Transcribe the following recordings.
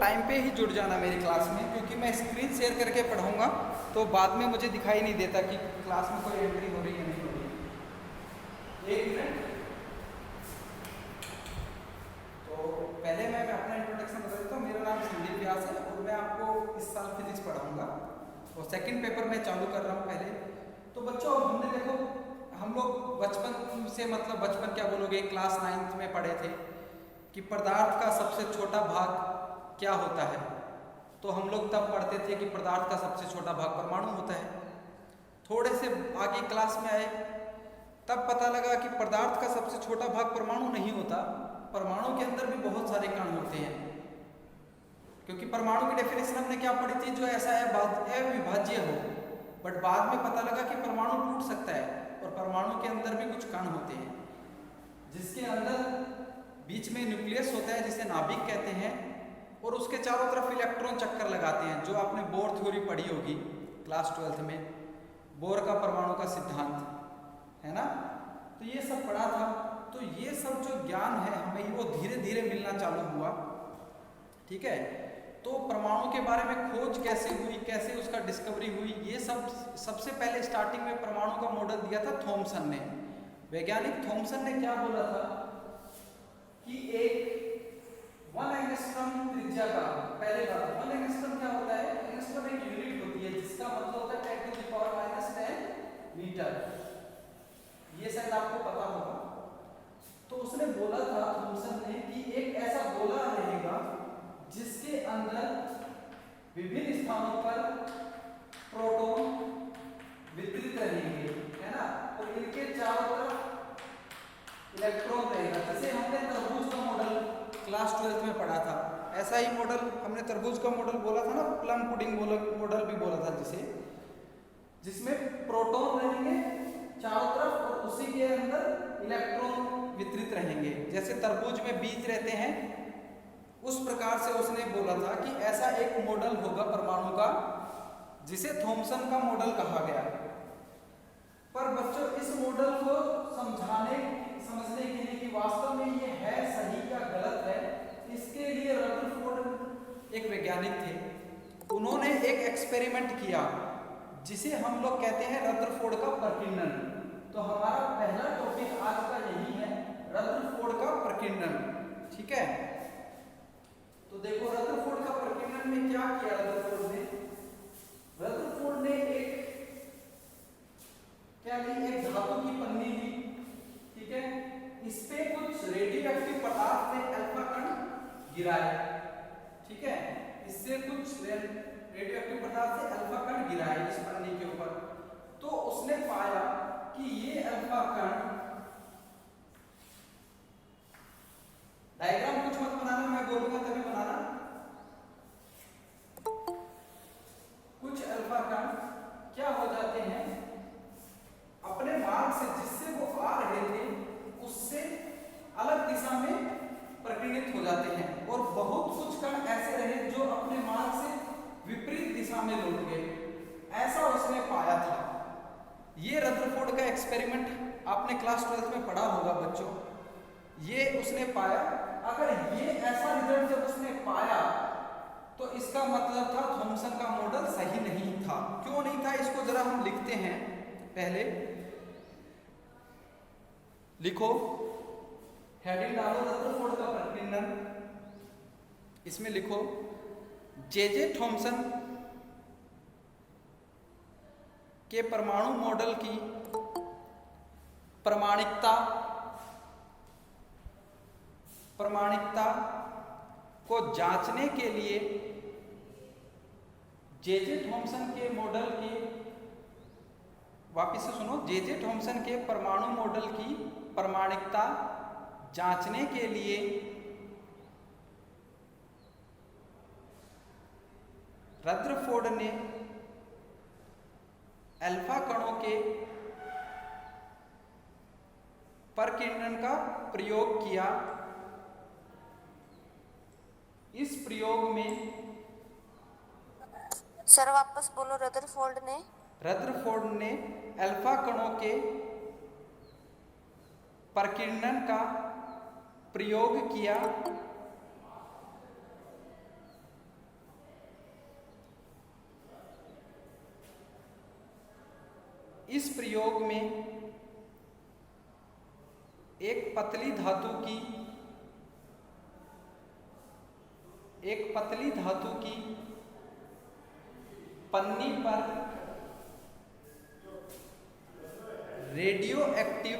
Time पे ही जुड़ जाना मेरी क्लास में, क्योंकि मैं स्क्रीन शेयर करके पढ़ाऊँगा तो बाद में मुझे दिखाई नहीं देता कि क्लास में कोई एंट्री हो रही है नहीं हो रही है। एक मिनट। तो पहले मैं अपना इंट्रोडक्शन बता देता हूँ। मेरा नाम संदीप व्यास है और मैं आपको इस साल फिजिक्स पढ़ाऊँगा और सेकंड पेपर मैं चालू कर रहा हूँ पहले। तो बच्चों हमने देखो हम लोग बचपन से, मतलब बचपन क्या बोलोगे, क्लास 9th में पढ़े थे कि पदार्थ का सबसे छोटा भाग क्या होता है। तो हम लोग तब पढ़ते थे कि पदार्थ का सबसे छोटा भाग परमाणु होता है। थोड़े से आगे क्लास में आए तब पता लगा कि पदार्थ का सबसे छोटा भाग परमाणु नहीं होता, परमाणु के अंदर भी बहुत सारे कण होते हैं। क्योंकि परमाणु की डेफिनेशन हमने क्या पढ़ी थी, जो ऐसा अविभाज्य हो, बट बाद में पता लगा कि परमाणु टूट सकता है और परमाणु के अंदर भी कुछ कण होते हैं, जिसके अंदर बीच में न्यूक्लियस होता है जिसे नाभिक कहते हैं, और उसके चारों तरफ इलेक्ट्रॉन चक्कर लगाते हैं, जो आपने बोर थ्योरी पढ़ी होगी क्लास 12th में, बोर का परमाणु का सिद्धांत है ना। तो ये सब पढ़ा था। तो ये सब जो ज्ञान है हमें वो धीरे धीरे मिलना चालू हुआ, ठीक है। तो परमाणु के बारे में खोज कैसे हुई, कैसे उसका डिस्कवरी हुई, ये सब सबसे पहले स्टार्टिंग में परमाणु का मॉडल दिया था थॉमसन ने। वैज्ञानिक थॉमसन ने क्या बोला था कि एक 1 एंगस्ट्रॉम त्रिज्या का, पहले बात 1 एंगस्ट्रॉम क्या होता है, एंगस्ट्रॉम एक यूनिट होती है जिसका मतलब होता है 10⁻⁻10 मीटर। ये शायद आपको पता होगा। तो उसने बोला था थॉमसन ने कि एक ऐसा गोला रहेगा जिसके अंदर विभिन्न स्थानों पर प्रोटॉन वितरित रहेंगे, है ना, और इनके चारों तरफ इलेक्ट्रॉन रहेगा। जैसे हमने तरबूज का मॉडल क्लास 12th में पढ़ा था, ऐसा ही मॉडल हमने तरबूज का मॉडल बोला था ना, प्लम पुडिंग मॉडल भी बोला था, जिसमें प्रोटॉन रहेंगे चारों तरफ और उसी के अंदर इलेक्ट्रॉन वितरित रहेंगे। जैसे तरबूज में बीज रहते हैं, उस प्रकार से उसने बोला था कि ऐसा एक मॉडल होगा परमाणु का जिसे थॉमसन का मॉडल कहा गया। पर बच्चों इस मॉडल को समझने के लिए कि वास्तव में ये है सही या गलत है, इसके लिए रदरफोर्ड एक वैज्ञानिक थे। उन्होंने एक एक्सपेरिमेंट किया जिसे हम लोग कहते हैं रदरफोर्ड का प्रकीर्णन। तो हमारा पहला टॉपिक आज का यही है, रदरफोर्ड का प्रकीर्णन, ठीक है। तो देखो रदरफोर्ड का प्रकीर्णन में क्या किया रदरफोर्ड ने एक धातु की पन्नी ली, ठीक है, इस पे कुछ रेडियोएक्टिव पदार्थ से अल्फा कण गिराए, ठीक है, इससे कुछ रेडियोएक्टिव पदार्थ से अल्फा कण गिराए इस पन्नी के ऊपर। तो उसने पाया कि ये अल्फा कण, डायग्राम कुछ मत बनाना, मैं बोलूंगा तभी बनाना। कुछ अल्फा कण क्या हो जाते हैं, अपने मार्ग से जिससे वो आ रहे थे उससे अलग दिशा में प्रकीर्णित हो जाते हैं, और बहुत कुछ कण ऐसे रहे जो अपने मार्ग से विपरीत दिशा में लौट गए। ऐसा उसने पाया था। ये रदरफोर्ड का एक्सपेरिमेंट आपने क्लास 12th में पढ़ा होगा बच्चों। ये उसने पाया। अगर ये ऐसा रिजल्ट जब उसने पाया तो इसका मतलब था थॉमसन का मॉडल सही नहीं था। क्यों नहीं था, इसको जरा हम लिखते हैं। पहले लिखो, हेडिंग डालो रदरफोर्ड का प्रकीर्णन, इसमें लिखो जे थॉमसन के परमाणु मॉडल की प्रमाणिकता को जांचने के लिए जे थॉमसन के मॉडल की, वापिस से सुनो, जे थॉमसन के परमाणु मॉडल की प्रमाणिकता जांचने के लिए रदरफोर्ड ने अल्फा कणों के प्रकीर्णन का प्रयोग किया। इस प्रयोग में सर वापस बोलो, रदरफोर्ड ने अल्फा कणों के प्रकीर्णन का प्रयोग किया इस प्रयोग में एक पतली धातु की पन्नी पर रेडियोएक्टिव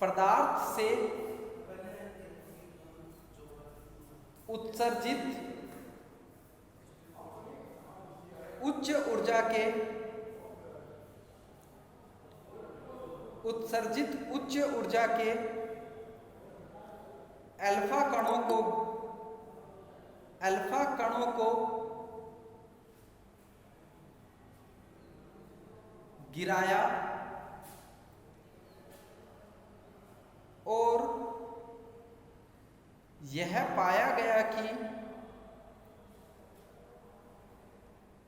पदार्थ से उत्सर्जित उच्च ऊर्जा के अल्फा कणों को गिराया और यह पाया गया कि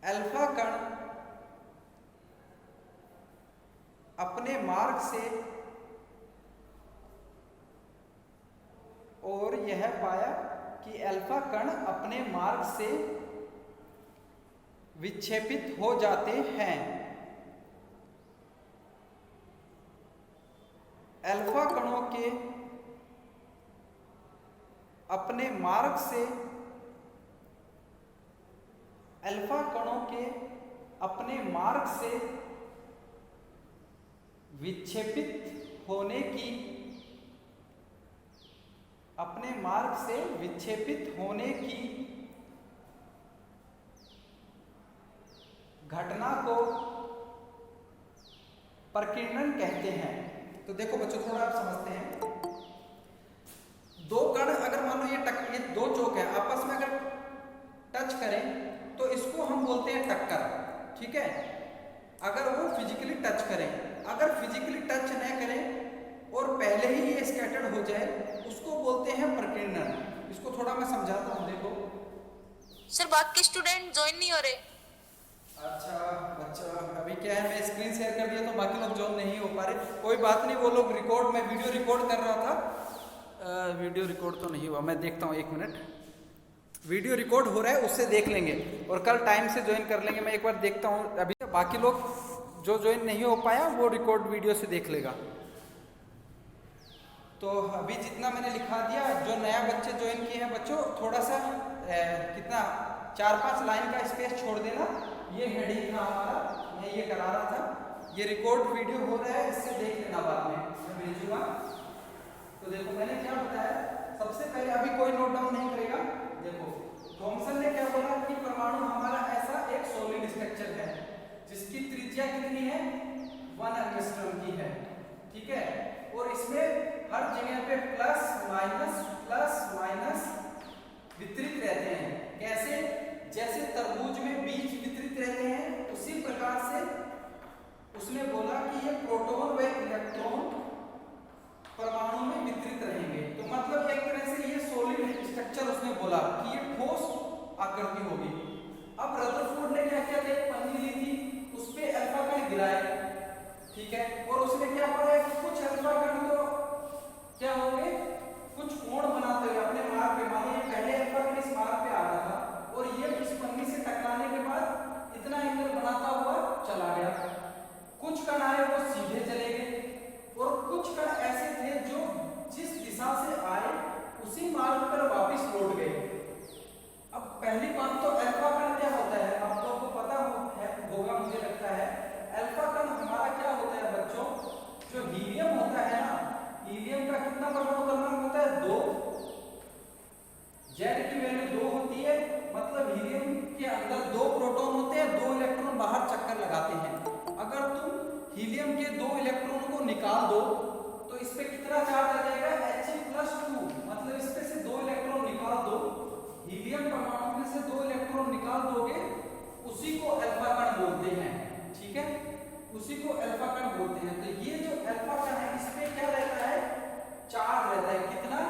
अल्फा कण अपने मार्ग से विक्षेपित हो जाते हैं। अल्फा कणों के अपने मार्ग से विक्षेपित होने की घटना को प्रकीर्णन कहते हैं। तो देखो बच्चों, थोड़ा आप समझते हैं। दो कण अगर मान लो ये दो चौक है, आपस में अगर टच करें तो इसको हम बोलते हैं टक्कर, ठीक है। अगर वो फिजिकली टच करें, अगर फिजिकली टच न करें और पहले ही ये स्कैटर्ड हो जाए, उसको बोलते हैं प्रकीर्णन। इसको थोड़ा मैं समझाता हूँ, देखो। सर बाकी स्टूडेंट ज्वाइन नहीं हो रहे। अच्छा बच्चा, अभी क्या है, मैं स्क्रीन शेयर कर दिया तो बाकी लोग ज्वाइन नहीं हो पा रहे। कोई बात नहीं, वो लोग मैं वीडियो रिकॉर्ड कर रहा था। वीडियो रिकॉर्ड तो नहीं हुआ, मैं देखता हूँ, 1 मिनट। वीडियो रिकॉर्ड हो रहा है, उससे देख लेंगे और कल टाइम से ज्वाइन कर लेंगे। मैं एक बार देखता हूँ। अभी बाकी लोग जो ज्वाइन नहीं हो पाया वो रिकॉर्ड वीडियो से देख लेगा। तो अभी जितना मैंने लिखा दिया, जो नया बच्चे ज्वाइन किए हैं बच्चों, थोड़ा सा कितना 4-5 लाइन का स्पेस छोड़ देना। ये हेडिंग था हमारा, मैं ये करा रहा था। ये रिकॉर्ड वीडियो हो रहा है, इससे देख लेना बाद में, मैं भेजूंगा। तो देखो मैंने क्या बताया, सबसे पहले अभी कोई नोट डाउन नहीं करेगा। देखो थॉमसन ने क्या बोला कि परमाणु हमारा ऐसा एक सॉलिड स्ट्रक्चर है जिसकी त्रिज्या कितनी है, 1 एंगस्ट्रॉम की है, ठीक है। और इसमें हर जगह पे प्लस माइनस वितरित रहते हैं। कैसे? जैसे तरबूज में बीज वितरित रहते हैं, उसी प्रकार से उसने बोला कि ये प्रोटॉन व इलेक्ट्रॉन परमाणु में वितरित रहेंगे। तो मतलब एक तरह से ये सॉलिड स्ट्रक्चर उसने बोला कि ये ठोस आकृति होगी। अब रदरफोर्ड ने क्या किया, एक पन्नी ली थी, उस पे अल्फा कण गिराए, ठीक है। और उसने क्या पढ़ा कि कुछ अल्फा कण तो क्या होंगे, कुछ कोण बनाते हुए अपने मार्ग पे, मानो ये पहले अल्फा कण इस मार्ग पे आ रहा था और ये इस पन्नी से टकराने के बाद इतना एंगल बनाता हुआ चला गया। कुछ कण आए वो सीधे चले गए और कुछ कण ऐसे थे जो जिस दिशा से आए उसी मार्ग पर वापस लौट गए। अब पहली बात तो अल्फा कण क्या होता है, आप लोगों को पता होगा मुझे लगता है। अल्फा कण हमारा क्या होता है बच्चों, जो हीलियम होता है ना, हीलियम का कितना परमाणु क्रमांक होता है, 2। जेड की वैल्यू 2 होती है, मतलब हीलियम के अंदर 2 प्रोटॉन होते हैं, 2 इलेक्ट्रॉन बाहर चक्कर लगाते हैं। अगर तुम हीलियम के 2 इलेक्ट्रॉन को निकाल दो तो इस पे कितना चार्ज आ जाएगा, He+2। मतलब इस पे से 2 इलेक्ट्रॉन निकाल दो, हीलियम परमाणु में से 2 इलेक्ट्रॉन निकाल दोगे, उसी को अल्फा कण बोलते हैं, ठीक है। उसी को अल्फा कण बोलते हैं। तो ये जो अल्फा कण है, इसमें क्या रहता है, चार्ज रहता है, कितना,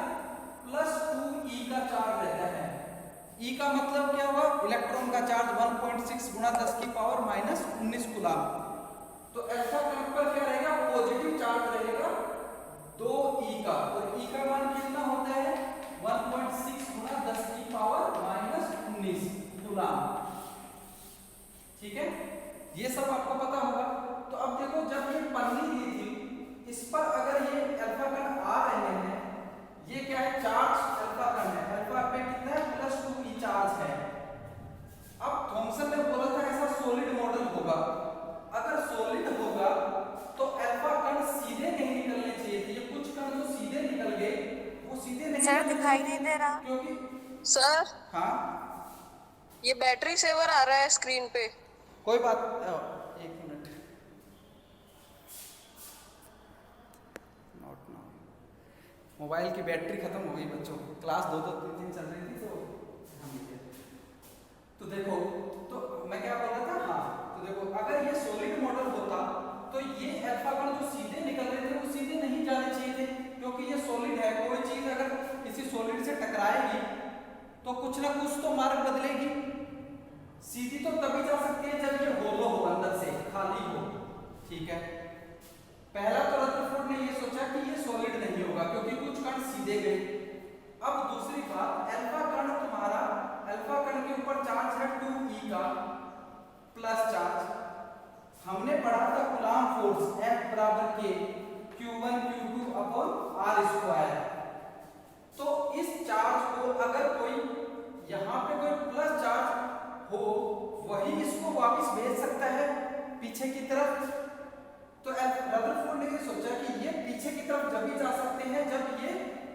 +2e का चार्ज रहता है। e का मतलब क्या हुआ, इलेक्ट्रॉन का चार्ज 1.6 × 10⁻⁻19 कूलम। तो अल्फा कण पर क्या रहेगा, पॉजिटिव चार्ज रहेगा 2e का, और e का मान कितना होता है, 1.6 × 10⁻⁻19। सर दिखाई नहीं दे रहा। क्योंकि सर हाँ ये बैटरी सेवर आ रहा है स्क्रीन पे। कोई बात, एक मिनट, नॉट नाउ। मोबाइल की बैटरी खत्म हो गई बच्चों, क्लास 2-2 3 चल रही थी तो हम ये, तो देखो, तो मैं क्या बोल रहा था, हाँ, तो देखो अगर ये सॉलिड मॉडल होता तो ये अल्फा कण जो सीधे निकल रहे थे वो सीधे नहीं जाने चाहिए थे, क्योंकि ये सॉलिड है। कोई चीज अगर किसी सॉलिड से टकराएगी तो कुछ ना कुछ तो मार्ग बदलेगी। सीधी तो तभी जा सकती है जब ये होलो हो, अंदर से खाली हो, ठीक है। पहला तो रदरफोर्ड ने ये सोचा कि ये सॉलिड नहीं होगा क्योंकि कुछ कण सीधे गए। अब दूसरी बात, अल्फा कण तुम्हारा, अल्फा कण के ऊपर चार्ज है 2e का प्लस चार्ज। हमने पढ़ा था कूलॉम फोर्स F बराबर के Q1 Q2 upon R square. तो इस चार्ज को अगर कोई यहाँ पे कोई प्लस चार्ज हो, वही इसको वापस भेज सकता है पीछे की तरफ। तो रदरफोर्ड ने ये सोचा कि ये पीछे की तरफ जब भी जा सकते हैं जब ये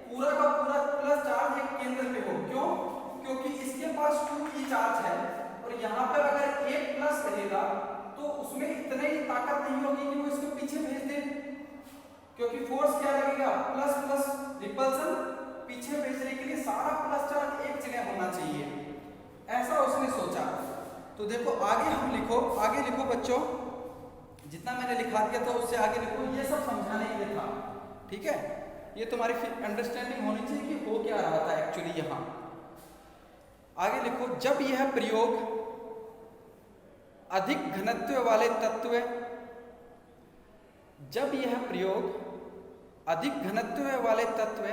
पूरा का पूरा प्लस चार्ज एक केंद्र पे हो। क्यों? क्योंकि इसके पास 2e चार्ज है और यहाँ पर अगर एक प्लस रहेगा तो उसमें इतनी ही ताकत नहीं होगी कि वो इसको पीछे भेज दे, क्योंकि फोर्स क्या लगेगा, प्लस प्लस रिपल्सन, पीछे भेजने के लिए सारा प्लस चार्ज एक जगह होना चाहिए, ऐसा उसने सोचा। तो देखो आगे हम लिखो, आगे लिखो बच्चों, जितना मैंने लिखा दिया था उससे आगे लिखो, ये सब समझाने के लिए था, ठीक है। ये तुम्हारी अंडरस्टैंडिंग होनी चाहिए कि हो क्या रहा था एक्चुअली यहाँ। आगे लिखो, जब यह प्रयोग अधिक घनत्व वाले तत्व, जब यह प्रयोग अधिक घनत्व वाले तत्व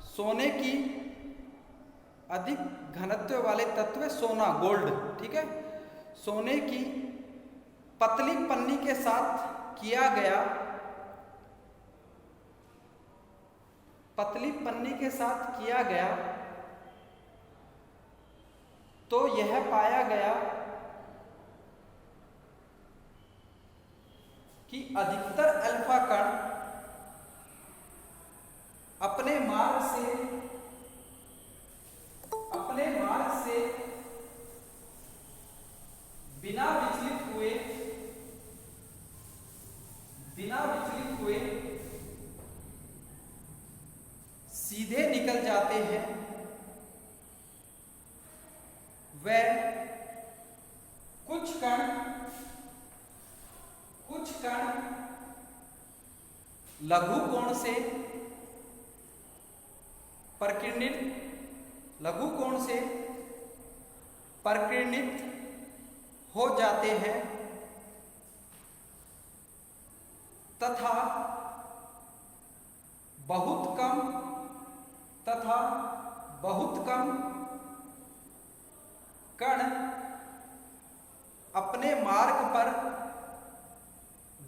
सोने की, अधिक घनत्व वाले तत्व सोना, गोल्ड, ठीक है, सोने की पतली पन्नी के साथ किया गया, पतली पन्नी के साथ किया गया, तो यह पाया गया कि अधिकतर अल्फा कण अपने मार्ग से बिना विचलित हुए सीधे निकल जाते हैं। वे कुछ कण लघु कोण से प्रकीर्णित हो जाते हैं तथा बहुत कम कण अपने मार्ग पर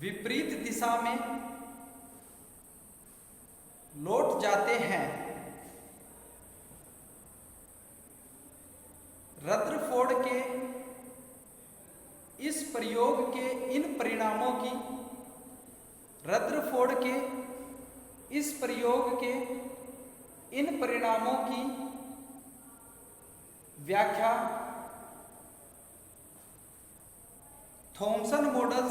विपरीत दिशा में लौट जाते हैं। रदरफोर्ड के इस प्रयोग के इन परिणामों की, रदरफोर्ड के इस प्रयोग के इन परिणामों की व्याख्या थॉमसन मॉडल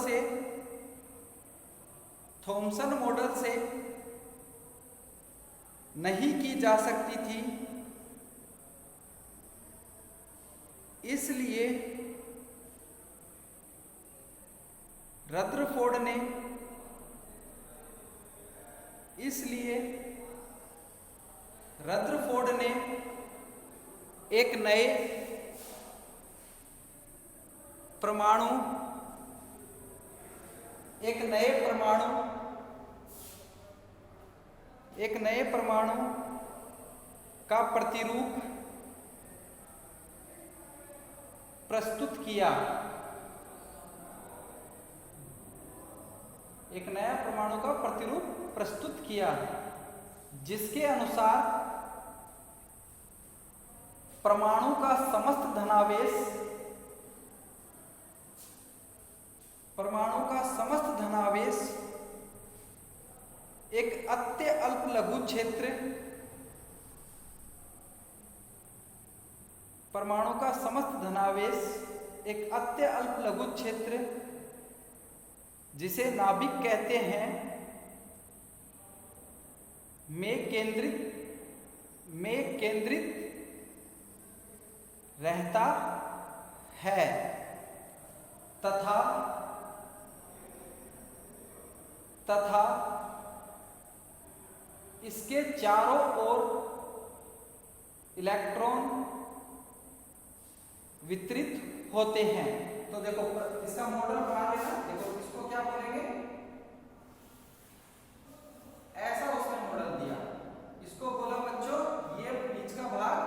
से नहीं की जा सकती थी। इसलिए रदरफोर्ड ने एक नए परमाणु का प्रतिरूप प्रस्तुत किया। एक नया परमाणु का प्रतिरूप प्रस्तुत किया जिसके अनुसार परमाणु का समस्त धनावेश एक अत्य अल्प लघु क्षेत्र परमाणु का समस्त धनावेश एक अत्य अल्प लघु क्षेत्र जिसे नाभिक कहते हैं में केंद्रित रहता है तथा इसके चारों ओर इलेक्ट्रॉन वितरित होते हैं। तो देखो इसका मॉडल बना लेना। देखो इसको क्या बोलेंगे, ऐसा उसने मॉडल दिया। इसको बोला बच्चों ये बीच का भाग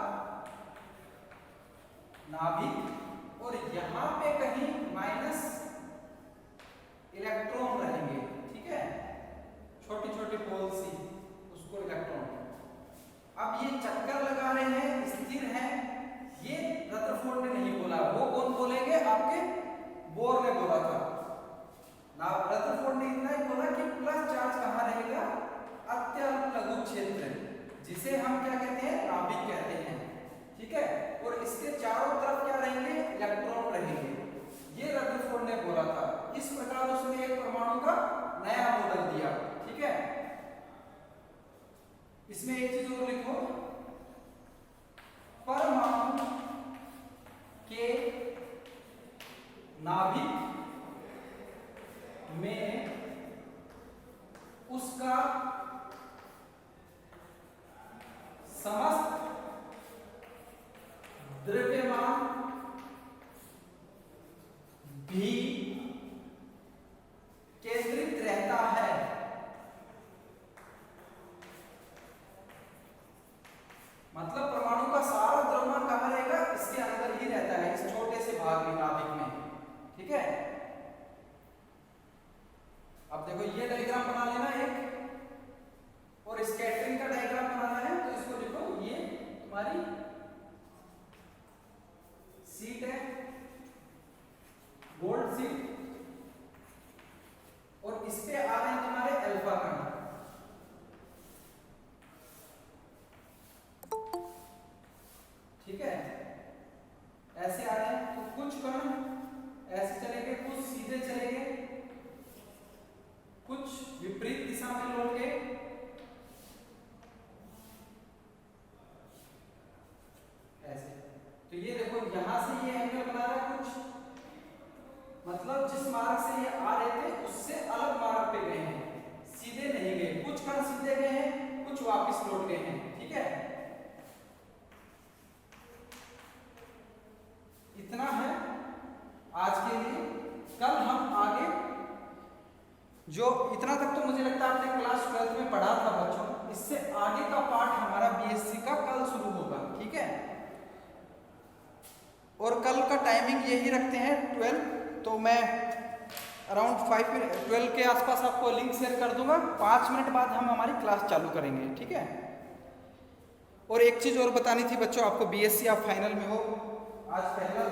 नाभिक और यहां पे कहीं माइनस इलेक्ट्रॉन रहेंगे, ठीक है, छोटी छोटी पोल सी, उसको इलेक्ट्रॉन। अब ये चक्कर लगा रहे हैं, स्थिर हैं, ये रदरफोर्ड ने नहीं बोला, वो कौन बोलेंगे, आपके बोर ने बोला था ना। रदरफोर्ड ने इतना ही बोला कि प्लस चार्ज कहां रहेगा, अत्यल्प लघु क्षेत्र, जिसे हम क्या कहते हैं, नाभिक कहते हैं, ठीक है, और इसके चारों तरफ क्या रहेंगे, इलेक्ट्रॉन रहेंगे। ये रदरफोर्ड ने बोला था। इस प्रकार उसने एक परमाणु का नया मॉडल दिया, ठीक है। इसमें एक चीज और लिखो, परमाणु के नाभिक में उसका समस्त द्रव्यमान भी केंद्रित रहता है। मतलब परमाणु का सारा द्रव्यमान कहां रहेगा, इसके अंदर ही रहता है, इस छोटे से भाग में, नाभिक में, ठीक है। अब देखो ये डायग्राम बना लेना एक, और स्कैटरिंग का डायग्राम बनाना है। तो इसको देखो, ये तुम्हारी सीट है, गोल्ड सीट, और इस पे आ रहे हैं तुम्हारे अल्फा कण, ठीक है, ऐसे आ रहे हैं। तो कुछ कण ऐसे चलेंगे, कुछ सीधे चलेंगे, कुछ विपरीत दिशा में लौट गए, ऐसे। तो ये देखो यहां से ये एंगल बना रहा है कुछ, मतलब जिस मार्ग से ये आ रहे थे उससे अलग मार्ग पे गए हैं, सीधे नहीं गए। कुछ कण सीधे गए हैं, कुछ वापस लौट गए हैं, ठीक है। इतना है आज के लिए। कल हम आगे, जो इतना तक तो मुझे लगता है आपने क्लास 12 में पढ़ा था बच्चों, इससे आगे का पार्ट हमारा बीएससी का कल शुरू होगा, ठीक है। और कल का टाइमिंग यही रखते हैं 12, तो मैं अराउंड 12 के आसपास आपको लिंक शेयर कर दूंगा। 5 मिनट बाद हम हमारी क्लास चालू करेंगे, ठीक है। और एक चीज और बतानी थी बच्चों आपको, बीएससी आप फाइनल में हो, आज पहला